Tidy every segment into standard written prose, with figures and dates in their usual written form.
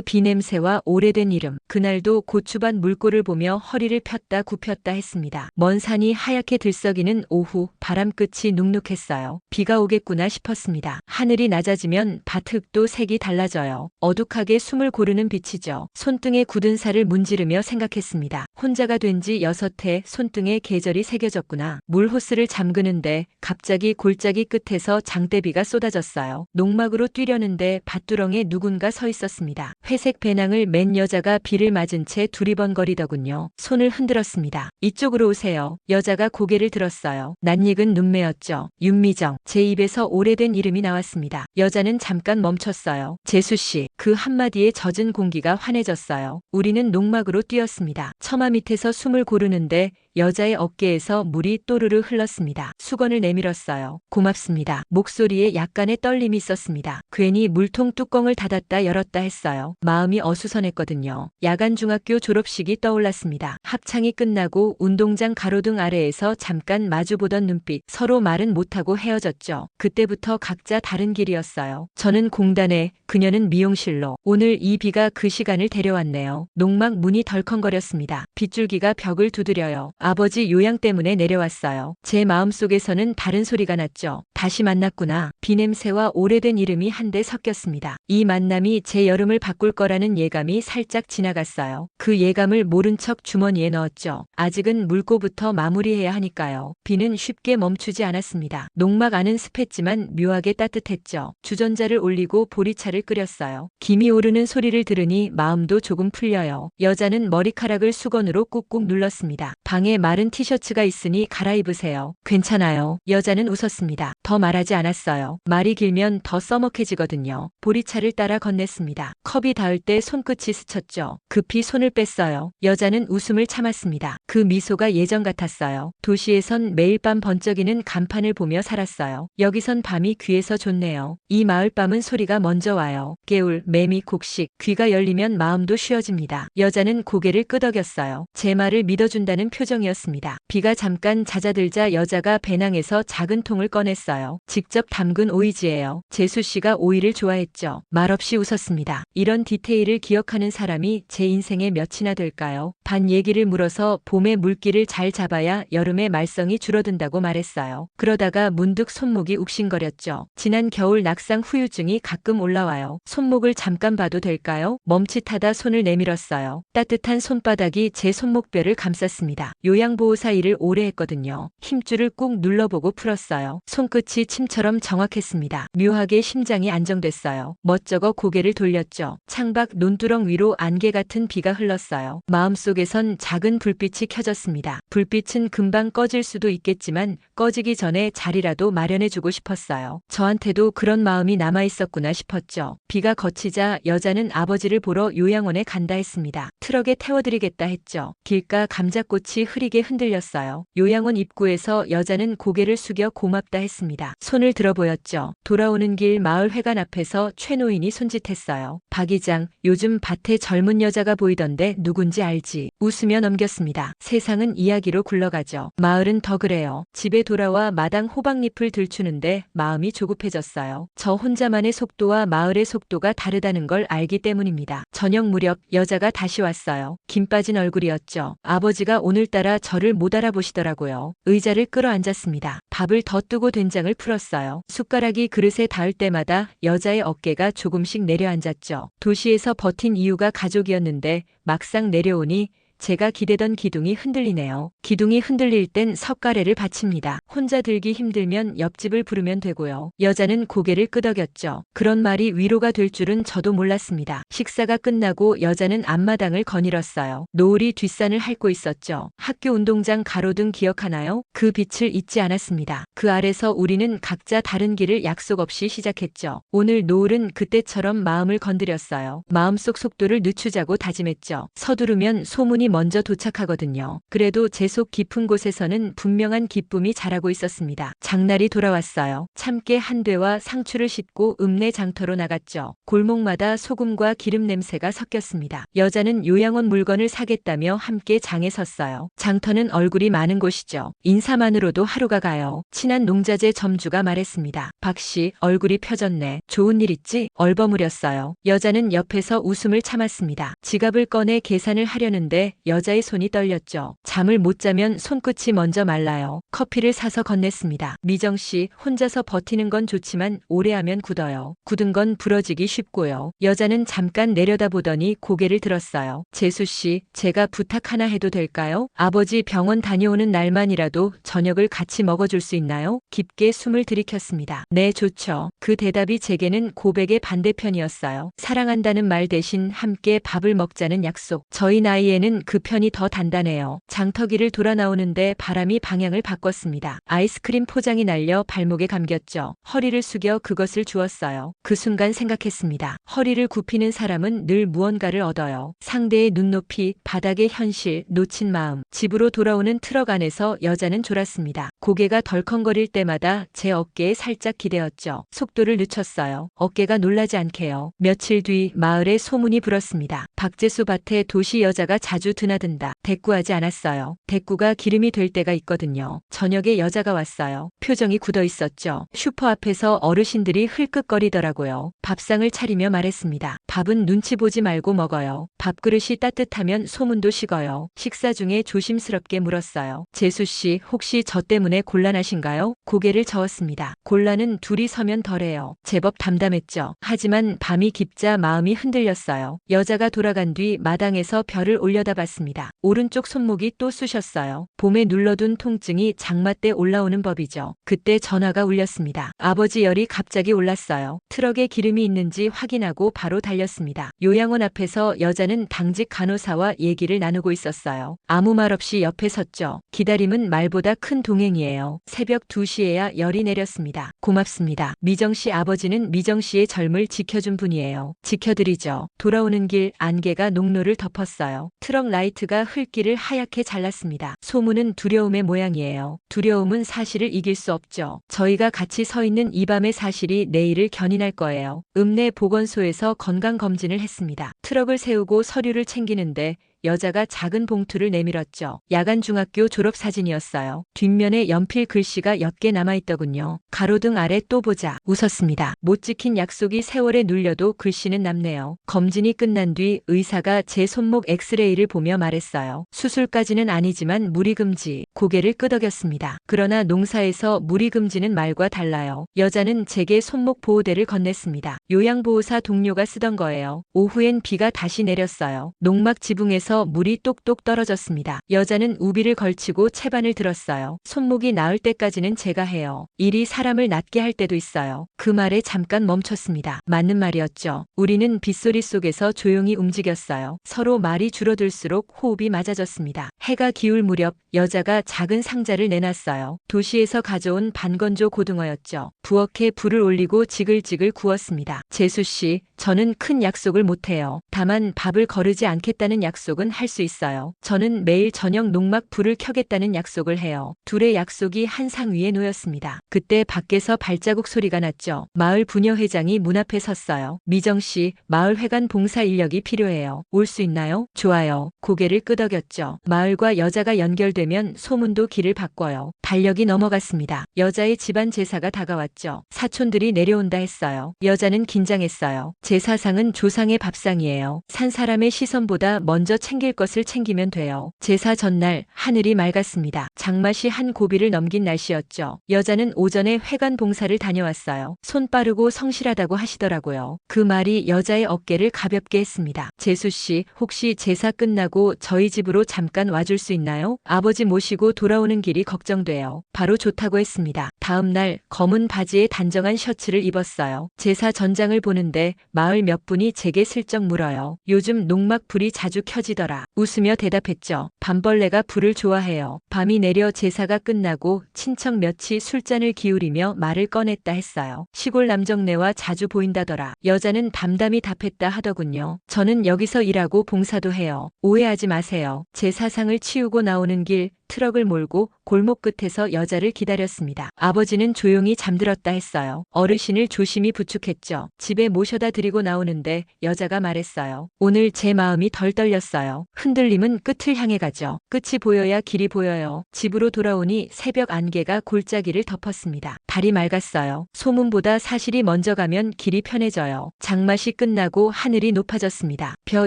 비냄새와 오래된 이름. 그날도 고추밭 물꼬를 보며 허리를 폈다 굽혔다 했습니다. 먼 산이 하얗게 들썩이는 오후, 바람 끝이 눅눅했어요. 비가 오겠구나 싶었습니다. 하늘이 낮아지면 밭흙도 색이 달라져요. 어둑하게 숨을 고르는 빛이죠. 손등에 굳은 살을 문지르며 생각했습니다. 혼자가 된 지 6해 손등에 계절이 새겨졌구나. 물 호스를 잠그는데 갑자기 골짜기 끝에서 장대비가 쏟아졌어요. 농막으로 뛰려는데 밭두렁에 누군가 서 있었습니다. 회색 배낭을 맨 여자가 비를 맞은 채 두리번거리더군요. 손을 흔들었습니다. 이쪽으로 오세요. 여자가 고개를 들었어요. 낯익은 눈매였죠. 윤미정. 제 입에서 오래된 이름이 나왔습니다. 여자는 잠깐 멈췄어요. 재수씨. 그 한마디에 젖은 공기가 환해졌어요. 우리는 농막으로 뛰었습니다. 처마 밑에서 숨을 고르는데 여자의 어깨에서 물이 또르르 흘렀습니다. 수건을 내밀었어요. 고맙습니다. 목소리에 약간의 떨림이 있었습니다. 괜히 물통 뚜껑을 닫았다 열었다 했어요. 마음이 어수선했거든요. 야간 중학교 졸업식이 떠올랐습니다. 합창이 끝나고 운동장 가로등 아래에서 잠깐 마주보던 눈빛. 서로 말은 못하고 헤어졌죠. 그때부터 각자 다른 길이었어요. 저는 공단에, 그녀는 미용실로. 오늘 이 비가 그 시간을 데려왔네요. 농막 문이 덜컹거렸습니다. 빗줄기가 벽을 두드려요. 아버지 요양 때문에 내려왔어요. 제 마음속에서는 다른 소리가 났죠. 다시 만났구나. 비냄새와 오래된 이름이 한데 섞였습니다. 이 만남이 제 여름을 바꿀 거라는 예감이 살짝 지나갔어요. 그 예감을 모른 척 주머니에 넣었죠. 아직은 물고부터 마무리해야 하니까요. 비는 쉽게 멈추지 않았습니다. 농막 안은 습했지만 묘하게 따뜻했죠. 주전자를 올리고 보리차를 끓였어요. 김이 오르는 소리를 들으니 마음도 조금 풀려요. 여자는 머리카락을 수건으로 꾹꾹 눌렀습니다. 방에 마른 티셔츠가 있으니 갈아입으세요. 괜찮아요. 여자는 웃었습니다. 더 말하지 않았어요. 말이 길면 더 써먹해지거든요. 보리차를 따라 건넸습니다. 컵이 닿을 때 손끝이 스쳤죠. 급히 손을 뺐어요. 여자는 웃음을 참았습니다. 그 미소가 예전 같았어요. 도시에선 매일 밤 번쩍이는 간판을 보며 살았어요. 여기선 밤이 귀에서 좋네요. 이 마을 밤은 소리가 먼저 와요. 개울, 매미, 곡식. 귀가 열리면 마음도 쉬어집니다. 여자는 고개를 끄덕였어요. 제 말을 믿어준다는 표정이었습니다. 비가 잠깐 잦아들자 여자가 배낭에서 작은 통을 꺼냈어요. 직접 담근 오이지예요. 재수 씨가 오이를 좋아했죠. 말없이 웃었습니다. 이런 디테일을 기억하는 사람이 제 인생에 몇이나 될까요? 반 얘기를 물어서 봄에 물기를 잘 잡아야 여름에 말썽이 줄어든다고 말했어요. 그러다가 문득 손목이 욱신거렸죠. 지난 겨울 낙상 후유증이 가끔 올라와요. 손목을 잠깐 봐도 될까요? 멈칫하다 손을 내밀었어요. 따뜻한 손바닥이 제 손목뼈를 감쌌습니다. 요양보호사 일을 오래 했거든요. 힘줄을 꾹 눌러보고 풀었어요. 손끝이 침처럼 정확했습니다. 묘하게 심장이 안정됐어요. 멋쩍어 고개를 돌렸죠. 창밖 논두렁 위로 안개 같은 비가 흘렀어요. 마음속에선 작은 불빛이 켜졌습니다. 불빛은 금방 꺼질 수도 있겠지만 꺼지기 전에 자리라도 마련해주고 싶었어요. 저한테도 그런 마음이 남아있었구나 싶었죠. 비가 거치자 여자는 아버지를 보러 요양원에 간다 했습니다. 트럭에 태워드리겠다 했죠. 길가 감자꽃이 흐리게 흔들렸어요. 요양원 입구에서 여자는 고개를 숙여 고맙다 했습니다. 손을 들어 보였죠. 돌아오는 길 마을 회관 앞에서 최 노인이 손짓했어요. 박 이장, 요즘 밭에 젊은 여자가 보이던데 누군지 알지? 웃으며 넘겼습니다. 세상은 이야기로 굴러가죠. 마을은 더 그래요. 집에 돌아와 마당 호박잎을 들추는데 마음이 조급해졌어요. 저 혼자만의 속도와 마을의 속도가 다르다는 걸 알기 때문입니다. 저녁 무렵 여자가 다시 왔어요. 김 빠진 얼굴이었죠. 아버지가 오늘따라 저를 못 알아보시더라고요. 의자를 끌어앉았습니다. 밥을 더 뜨고 된장을 풀었어요. 숟가락이 그릇에 닿을 때마다 여자의 어깨가 조금씩 내려앉았죠. 도시에서 버틴 이유가 가족이었는데 막상 내려오니 제가 기대던 기둥이 흔들리네요. 기둥이 흔들릴 땐 석가래를 바칩니다. 혼자 들기 힘들면 옆집을 부르면 되고요. 여자는 고개를 끄덕였죠. 그런 말이 위로가 될 줄은 저도 몰랐습니다. 식사가 끝나고 여자는 앞마당을 거닐었어요. 노을이 뒷산을 핥고 있었죠. 학교 운동장 가로등 기억하나요? 그 빛을 잊지 않았습니다. 그 아래서 우리는 각자 다른 길을 약속 없이 시작했죠. 오늘 노을은 그때처럼 마음을 건드렸어요. 마음속 속도를 늦추자고 다짐했죠. 서두르면 소문이 먼저 도착하거든요. 그래도 제 속 깊은 곳에서는 분명한 기쁨이 자라고 있었습니다. 장날이 돌아왔어요. 참깨 한 되와 상추를 싣고 읍내 장터로 나갔죠. 골목마다 소금과 기름 기름 냄새가 섞였습니다. 여자는 요양원 물건을 사겠다며 함께 장에 섰어요. 장터는 얼굴이 많은 곳이죠. 인사만으로도 하루가 가요. 친한 농자재 점주가 말했습니다. 박씨, 얼굴이 펴졌네. 좋은 일 있지? 얼버무렸어요. 여자는 옆에서 웃음을 참았습니다. 지갑을 꺼내 계산을 하려는데 여자의 손이 떨렸죠. 잠을 못 자면 손끝이 먼저 말라요. 커피를 사서 건넸습니다. 미정씨, 혼자서 버티는 건 좋지만 오래 하면 굳어요. 굳은 건 부러지기 쉽고요. 여자는 잠깐 내려다보더니 고개를 들었어요. 재수씨, 제가 부탁 하나 해도 될까요? 아버지 병원 다녀오는 날만이라도 저녁을 같이 먹어줄 수 있나요? 깊게 숨을 들이켰습니다. 네, 좋죠. 그 대답이 제게는 고백의 반대편이었어요. 사랑한다는 말 대신 함께 밥을 먹자는 약속. 저희 나이에는 그 편이 더 단단해요. 장터기를 돌아 나오는데 바람이 방향을 바꿨습니다. 아이스크림 포장이 날려 발목에 감겼죠. 허리를 숙여 그것을 주었어요. 그 순간 생각했습니다. 허리를 굽히는 사람은 늘 무언가를 얻어요. 상대의 눈높이, 바닥의 현실, 놓친 마음. 집으로 돌아오는 트럭 안에서 여자는 졸았습니다. 고개가 덜컹거릴 때마다 제 어깨에 살짝 기대었죠. 속도를 늦췄어요. 어깨가 놀라지 않게요. 며칠 뒤 마을에 소문이 불었습니다. 박재수 밭에 도시 여자가 자주 드나든다. 대꾸하지 않았어요. 대꾸가 기름이 될 때가 있거든요. 저녁에 여자가 왔어요. 표정이 굳어 있었죠. 슈퍼 앞에서 어르신들이 흘끗거리더라고요. 밥상을 차리며 말했습니다. 밥은 눈치 보지 말고 먹어요. 밥그릇이 따뜻하면 소문도 식어요. 식사 중에 조심스럽게 물었어요. 재수씨, 혹시 저 때문에 곤란하신가요? 고개를 저었습니다. 곤란은 둘이 서면 덜해요. 제법 담담했죠. 하지만 밤이 깊자 마음이 흔들렸어요. 여자가 돌아간 뒤 마당에서 별을 올려다봤습니다. 오른쪽 손목이 또 쑤셨어요. 봄에 눌러둔 통증이 장마 때 올라오는 법이죠. 그때 전화가 울렸습니다. 아버지 열이 갑자기 올랐어요. 트럭에 기름이 있는지 확인하고 바로 달렸습니다. 요양원 앞에서 여자는 당직 간호사와 얘기를 나누고 있었어요. 아무 말 없이 옆에 섰죠. 기다림은 말보다 큰 동행이에요. 새벽 2시에야 열이 내렸습니다. 고맙습니다. 미정씨 아버지는 미정씨의 젊을 지켜준 분이에요. 지켜드리죠. 돌아오는 길 안개가 농로를 덮었어요. 트럭 라이트가 흙길을 하얗게 잘랐습니다. 소문은 두려움의 모양이에요. 두려움은 사실을 이길 수 없죠. 저희가 같이 서 있는 이 밤의 사실이 내일을 견인할 거예요. 읍내 보건소에서 건강검진을 했습니다. 트럭을 세우고 서류를 챙기는데 여자가 작은 봉투를 내밀었죠. 야간 중학교 졸업 사진이었어요. 뒷면에 연필 글씨가 옅게 남아있더군요. 가로등 아래 또 보자. 웃었습니다. 못 지킨 약속이 세월에 눌려도 글씨는 남네요. 검진이 끝난 뒤 의사가 제 손목 엑스레이를 보며 말했어요. 수술까지는 아니지만 무리금지. 고개를 끄덕였습니다. 그러나 농사에서 무리금지는 말과 달라요. 여자는 제게 손목 보호대를 건넸습니다. 요양보호사 동료가 쓰던 거예요. 오후엔 비가 다시 내렸어요. 농막 지붕에서 물이 똑똑 떨어졌습니다. 여자는 우비를 걸치고 채반을 들었어요. 손목이 나을 때까지는 제가 해요. 일이 사람을 낫게 할 때도 있어요. 그 말에 잠깐 멈췄습니다. 맞는 말이었죠. 우리는 빗소리 속에서 조용히 움직였어요. 서로 말이 줄어들수록 호흡이 맞아졌습니다. 해가 기울 무렵 여자가 작은 상자를 내놨어요. 도시에서 가져온 반건조 고등어였죠. 부엌에 불을 올리고 지글지글 구웠습니다. 재수씨, 저는 큰 약속을 못해요. 다만 밥을 거르지 않겠다는 약속은 할 수 있어요. 저는 매일 저녁 농막 불을 켜겠다는 약속을 해요. 둘의 약속이 한 상 위에 놓였습니다. 그때 밖에서 발자국 소리가 났죠. 마을 부녀회장이 문 앞에 섰어요. 미정씨, 마을 회관 봉사 인력이 필요해요. 올 수 있나요? 좋아요. 고개를 끄덕였죠. 마을과 여자가 연결되면 소문도 길을 바꿔요. 달력이 넘어갔습니다. 여자의 집안 제사가 다가왔죠. 사촌들이 내려온다 했어요. 여자는 긴장했어요. 제사상은 조상의 밥상이에요. 산 사람의 시선보다 먼저 챙길 것을 챙기면 돼요. 제사 전날 하늘이 맑았습니다. 장맛이 한 고비를 넘긴 날씨였죠. 여자는 오전에 회관 봉사를 다녀왔어요. 손 빠르고 성실하다고 하시더라고요. 그 말이 여자의 어깨를 가볍게 했습니다. 재수씨, 혹시 제사 끝나고 저희 집으로 잠깐 와줄 수 있나요? 아버지 모시고 돌아오는 길이 걱정돼요. 바로 좋다고 했습니다. 다음 날 검은 바지에 단정한 셔츠를 입었어요. 제사 전장을 보는데 마을 몇 분이 제게 슬쩍 물어요. 요즘 농막 불이 자주 켜지더라. 웃으며 대답했죠. 밤벌레가 불을 좋아해요. 밤이 내려 제사가 끝나고 친척 몇이 술잔을 기울이며 말을 꺼냈다 했어요. 시골 남정네와 자주 보인다더라. 여자는 담담히 답했다 하더군요. 저는 여기서 일하고 봉사도 해요. 오해하지 마세요. 제 사상을 치우고 나오는 길 트럭을 몰고 골목 끝에서 여자를 기다렸습니다. 아버지는 조용히 잠들었다 했어요. 어르신을 조심히 부축했죠. 집에 모셔다 드리고 나오는데 여자가 말했어요. 오늘 제 마음이 덜 떨렸어요. 흔들림은 끝을 향해 가죠. 끝이 보여야 길이 보여요. 집으로 돌아오니 새벽 안개가 골짜기를 덮었습니다. 달이 맑았어요. 소문보다 사실이 먼저 가면 길이 편해져요. 장맛이 끝나고 하늘이 높아졌습니다. 벼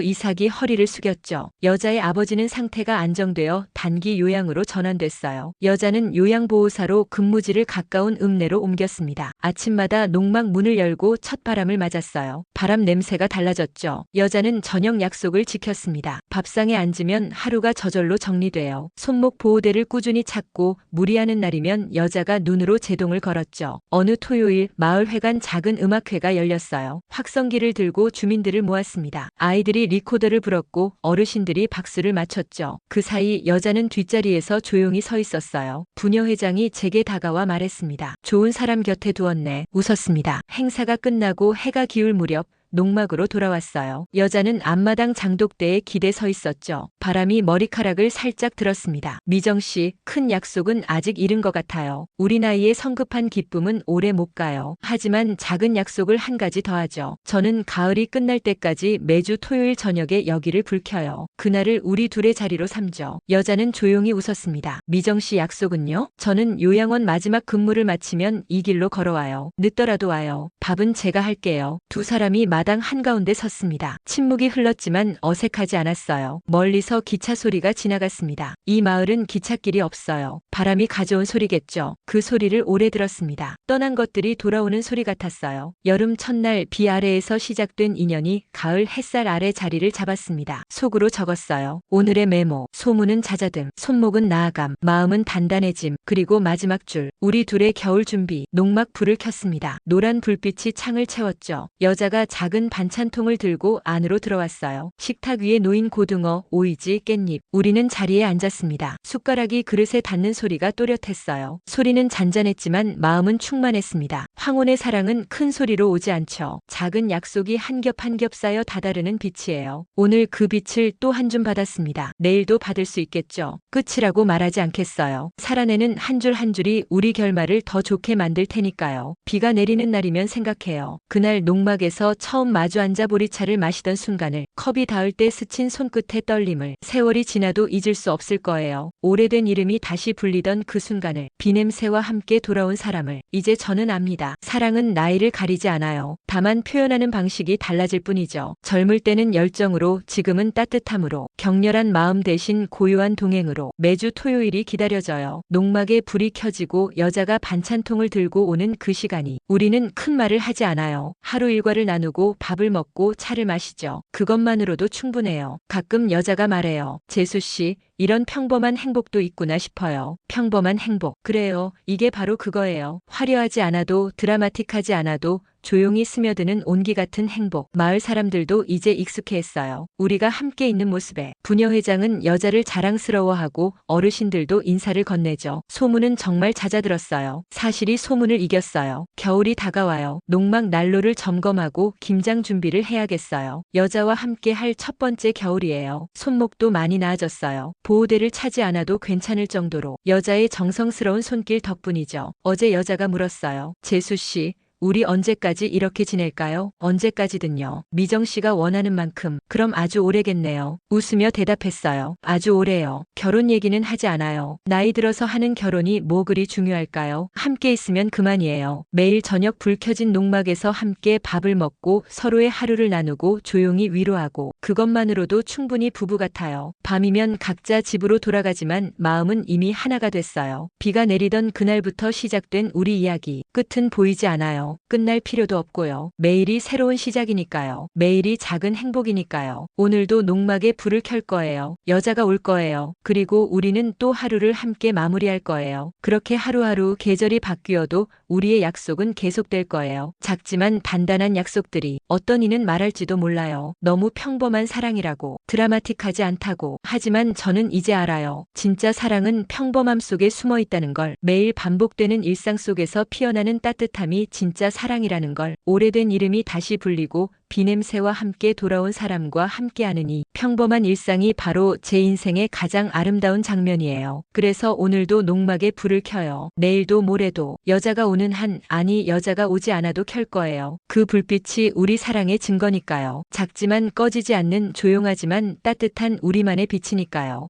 이삭이 허리를 숙였죠. 여자의 아버지는 상태가 안정되어 단기 요양으로 전환됐어요. 여자는 요양보호사로 근무지를 가까운 읍내로 옮겼습니다. 아침마다 농막 문을 열고 첫바람을 맞았어요. 바람 냄새가 달라졌죠. 여자는 저녁 약속을 지켰습니다. 밥상에 앉으면 하루가 저절로 정리돼요. 손목 보호대를 꾸준히 찾고 무리하는 날이면 여자가 눈으로 제동을 걸었죠. 어느 토요일 마을회관 작은 음악회가 열렸어요. 확성기를 들고 주민들을 모았습니다. 아이들이 리코더를 불었고 어르신들이 박수를 맞췄죠. 그 사이 여자는 뒷자리에서 조용히 서 있었어요. 부녀회장이 제게 다가와 말했습니다. 좋은 사람 곁에 두었네. 웃었습니다. 행사가 끝나고 해가 기울 무렵 농막으로 돌아왔어요. 여자는 앞마당 장독대에 기대 서 있었죠. 바람이 머리카락을 살짝 들었습니다. 미정 씨, 큰 약속은 아직 이른 것 같아요. 우리 나이에 성급한 기쁨은 오래 못 가요. 하지만 작은 약속을 한 가지 더 하죠. 저는 가을이 끝날 때까지 매주 토요일 저녁에 여기를 불켜요. 그날을 우리 둘의 자리로 삼죠. 여자는 조용히 웃었습니다. 미정 씨 약속은요? 저는 요양원 마지막 근무를 마치면 이 길로 걸어와요. 늦더라도 와요. 밥은 제가 할게요. 두 사람이 마당 한가운데 섰습니다. 침묵이 흘렀지만 어색하지 않았어요. 멀리서 기차 소리가 지나갔습니다. 이 마을은 기찻길이 없어요. 바람이 가져온 소리겠죠. 그 소리를 오래 들었습니다. 떠난 것들이 돌아오는 소리 같았어요. 여름 첫날 비 아래에서 시작된 인연이 가을 햇살 아래 자리를 잡았습니다. 속으로 적었어요. 오늘의 메모. 소문은 잦아듦, 손목은 나아감, 마음은 단단해짐, 그리고 마지막 줄. 우리 둘의 겨울 준비. 농막 불을 켰습니다. 노란 불빛이 창을 채웠죠. 여자가 작은 반찬통을 들고 안으로 들어왔어요. 식탁 위에 놓인 고등어, 오이지, 깻잎. 우리는 자리에 앉았습니다. 숟가락이 그릇에 닿는 소리가 또렷했어요. 소리는 잔잔했지만 마음은 충만했습니다. 황혼의 사랑은 큰 소리로 오지 않죠. 작은 약속이 한 겹 한 겹 쌓여 다다르는 빛이에요. 오늘 그 빛을 또 한 줌 받았습니다. 내일도 받을 수 있겠죠. 끝이라고 말하지 않겠어요. 살아내는 한 줄 한 줄이 우리 결말을 더 좋게 만들 테니까요. 비가 내리는 날이면 생각해요. 그날 농막에서 처음 마주 앉아 보리차를 마시던 순간을, 컵이 닿을 때 스친 손끝의 떨림을, 세월이 지나도 잊을 수 없을 거예요. 오래된 이름이 다시 불리던 그 순간을, 비냄새와 함께 돌아온 사람을. 이제 저는 압니다. 사랑은 나이를 가리지 않아요. 다만 표현하는 방식이 달라질 뿐이죠. 젊을 때는 열정으로, 지금은 따뜻함으로, 격렬한 마음 대신 고요한 동행으로. 매주 토요일이 기다려져요. 농막에 불이 켜지고 여자가 반찬통을 들고 오는 그 시간이. 우리는 큰 말을 하지 않아요. 하루 일과를 나누고 밥을 먹고 차를 마시죠. 그것만으로도 충분해요. 가끔 여자가 말해요. 재수 씨, 이런 평범한 행복도 있구나 싶어요. 평범한 행복. 그래요. 이게 바로 그거예요. 화려하지 않아도, 드라마틱하지 않아도 조용히 스며드는 온기 같은 행복. 마을 사람들도 이제 익숙해했어요. 우리가 함께 있는 모습에. 부녀회장은 여자를 자랑스러워하고 어르신들도 인사를 건네죠. 소문은 정말 잦아들었어요. 사실이 소문을 이겼어요. 겨울이 다가와요. 농막 난로를 점검하고 김장 준비를 해야겠어요. 여자와 함께 할 첫 번째 겨울이에요. 손목도 많이 나아졌어요. 보호대를 차지 않아도 괜찮을 정도로. 여자의 정성스러운 손길 덕분이죠. 어제 여자가 물었어요. 재수 씨, 우리 언제까지 이렇게 지낼까요? 언제까지든요. 미정 씨가 원하는 만큼. 그럼 아주 오래겠네요. 웃으며 대답했어요. 아주 오래요. 결혼 얘기는 하지 않아요. 나이 들어서 하는 결혼이 뭐 그리 중요할까요? 함께 있으면 그만이에요. 매일 저녁 불 켜진 농막에서 함께 밥을 먹고 서로의 하루를 나누고 조용히 위로하고. 그것만으로도 충분히 부부 같아요. 밤이면 각자 집으로 돌아가지만 마음은 이미 하나가 됐어요. 비가 내리던 그날부터 시작된 우리 이야기. 끝은 보이지 않아요. 끝날 필요도 없고요. 매일이 새로운 시작이니까요. 매일이 작은 행복이니까요. 오늘도 농막에 불을 켤 거예요. 여자가 올 거예요. 그리고 우리는 또 하루를 함께 마무리할 거예요. 그렇게 하루하루 계절이 바뀌어도 우리의 약속은 계속될 거예요. 작지만 단단한 약속들이. 어떤 이는 말할지도 몰라요. 너무 평범한 사랑이라고. 드라마틱하지 않다고. 하지만 저는 이제 알아요. 진짜 사랑은 평범함 속에 숨어 있다는 걸. 매일 반복되는 일상 속에서 피어나는 따뜻함이 진짜 사랑이라는 걸. 오래된 이름이 다시 불리고 비냄새와 함께 돌아온 사람과 함께하느니 평범한 일상이 바로 제 인생의 가장 아름다운 장면이에요. 그래서 오늘도 농막에 불을 켜요. 내일도 모레도 여자가 오는 한, 아니 여자가 오지 않아도 켤 거예요. 그 불빛이 우리 사랑의 증거니까요. 작지만 꺼지지 않는 조용하지만 따뜻한 우리만의 빛이니까요.